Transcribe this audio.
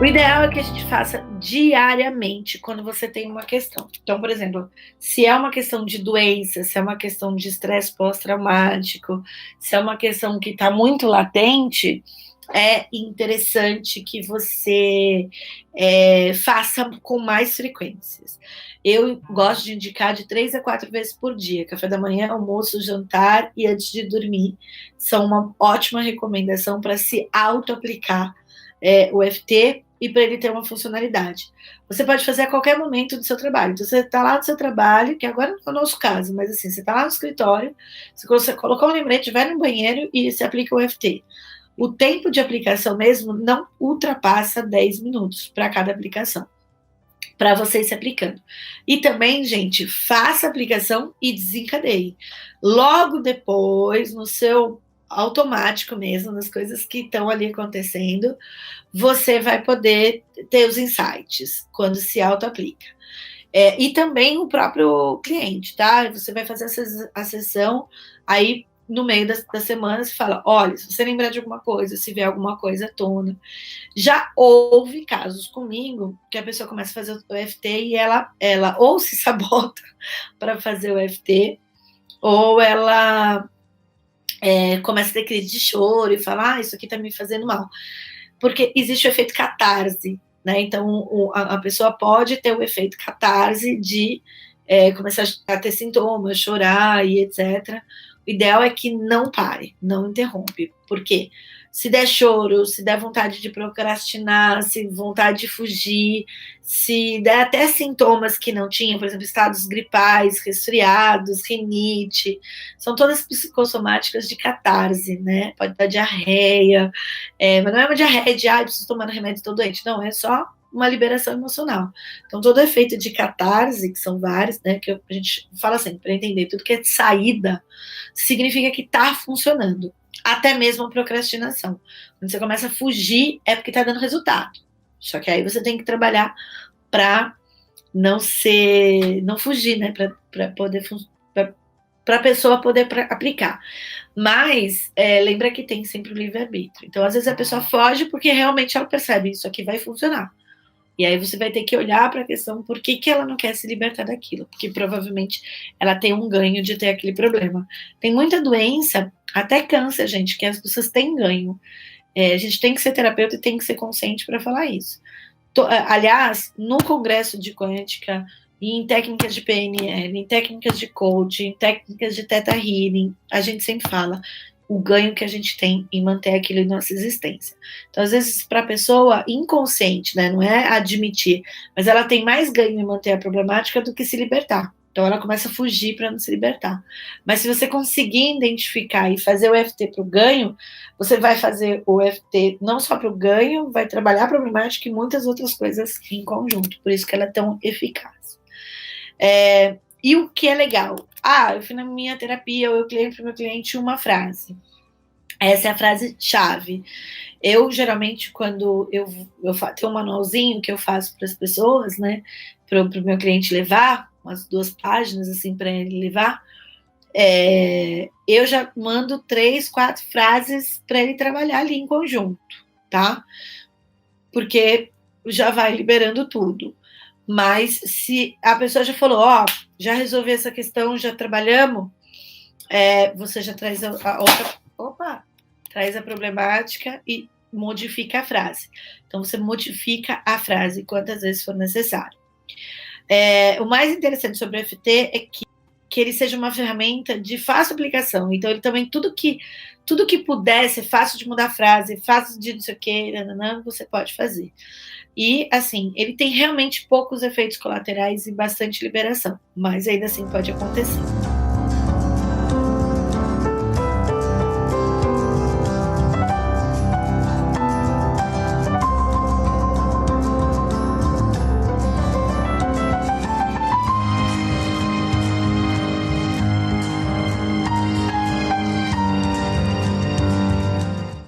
O ideal é que a gente faça diariamente quando você tem uma questão. Então, por exemplo, se é uma questão de doença, se é uma questão de estresse pós-traumático, se é uma questão que está muito latente, é interessante que você faça com mais frequências. Eu gosto de indicar de 3 a 4 vezes por dia, café da manhã, almoço, jantar e antes de dormir. São uma ótima recomendação para se auto-aplicar o EFT e para ele ter uma funcionalidade. Você pode fazer a qualquer momento do seu trabalho. Então, você está lá no seu trabalho, que agora não é o nosso caso, mas assim, você está lá no escritório, você colocou um lembrete, vai no banheiro e se aplica o EFT. O tempo de aplicação mesmo não ultrapassa 10 minutos para cada aplicação, para vocês se aplicando. E também, gente, faça a aplicação e desencadeie. Logo depois, no seu automático mesmo, nas coisas que estão ali acontecendo, você vai poder ter os insights quando se auto-aplica. E também o próprio cliente, tá? Você vai fazer a sessão, aí no meio da semana você fala, olha, se você lembrar de alguma coisa, se vier alguma coisa à tona. Já houve casos comigo que a pessoa começa a fazer o EFT e ela ou se sabota para fazer o EFT, ou ela começa a ter crise de choro e fala, isso aqui tá me fazendo mal. Porque existe o efeito catarse, né? Então, a pessoa pode ter o efeito catarse de começar a ter sintomas, chorar e etc. O ideal é que não pare, não interrompe. Por quê? Se der choro, se der vontade de procrastinar, se vontade de fugir, se der até sintomas que não tinham, por exemplo, estados gripais, resfriados, rinite, são todas psicossomáticas de catarse, né? Pode dar diarreia, mas não é uma diarreia de, preciso tomar remédio, estou doente. Não, é só uma liberação emocional. Então, todo efeito de catarse, que são vários, né, que a gente fala sempre, para entender, tudo que é de saída, significa que está funcionando. Até mesmo a procrastinação. Quando você começa a fugir, é porque está dando resultado. Só que aí você tem que trabalhar para não fugir, né, para poder para a pessoa poder aplicar. Mas lembra que tem sempre o livre-arbítrio. Então, às vezes a pessoa foge porque realmente ela percebe isso aqui vai funcionar. E aí você vai ter que olhar para a questão por que ela não quer se libertar daquilo, porque provavelmente ela tem um ganho de ter aquele problema. Tem muita doença, até câncer, gente, que as pessoas têm ganho. A gente tem que ser terapeuta e tem que ser consciente para falar isso. Aliás, no Congresso de Quântica, em técnicas de PNL, em técnicas de coaching, em técnicas de Theta Healing, a gente sempre fala o ganho que a gente tem em manter aquilo em nossa existência. Então, às vezes, para a pessoa inconsciente, né, não é admitir, mas ela tem mais ganho em manter a problemática do que se libertar. Então, ela começa a fugir para não se libertar. Mas se você conseguir identificar e fazer o EFT para o ganho, você vai fazer o EFT não só para o ganho, vai trabalhar a problemática e muitas outras coisas em conjunto. Por isso que ela é tão eficaz. E o que é legal? Eu fui na minha terapia, eu criei para o meu cliente uma frase. Essa é a frase-chave. Eu, geralmente, quando eu tenho um manualzinho que eu faço para as pessoas, né, para o meu cliente levar, umas 2 páginas, assim, para ele levar, eu já mando 3, 4 frases para ele trabalhar ali em conjunto, tá? Porque já vai liberando tudo. Mas se a pessoa já falou, já resolvi essa questão, já trabalhamos, você já traz a outra, traz a problemática e modifica a frase. Então, você modifica a frase quantas vezes for necessário. O mais interessante sobre o EFT é que ele seja uma ferramenta de fácil aplicação. Então, ele também, tudo que puder ser fácil de mudar a frase, fácil de não sei o que, você pode fazer. E, assim, ele tem realmente poucos efeitos colaterais e bastante liberação, mas ainda assim pode acontecer.